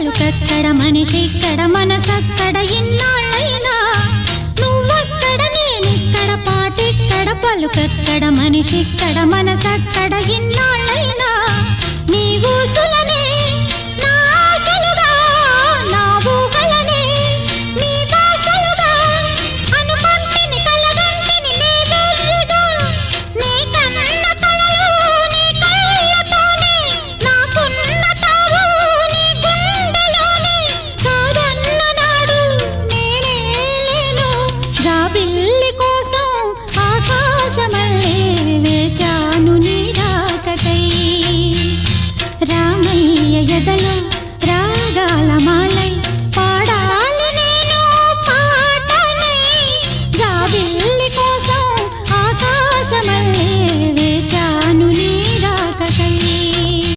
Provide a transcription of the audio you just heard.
పలుకక్కడ మనిషిక్కడ మనసక్కడ ఇన్నాళ్ళైనా నువ్వక్కడ నేనిక్కడ పాటిక్కడ పలుకక్కడ మనిషిక్కడ మనసక్కడ ఇన్నాళ్ళైనా నీ ఊసులనే నా ఆశలుగా నా ఊహలనే నీ బాసలుగా అనుకుంటిని కలగంటిని నీ వేరుగా నీ కన్న కలలు నీ కళ్ళతోనే నాకున్న తావు నీ గుండెలోనే కాదన్న నాడు నేనే లేను జాబిల్లి కోసం ఆకాశమల్లే వేచాను నీ రాకకై రామయ్య ఎదలో రాగాల మా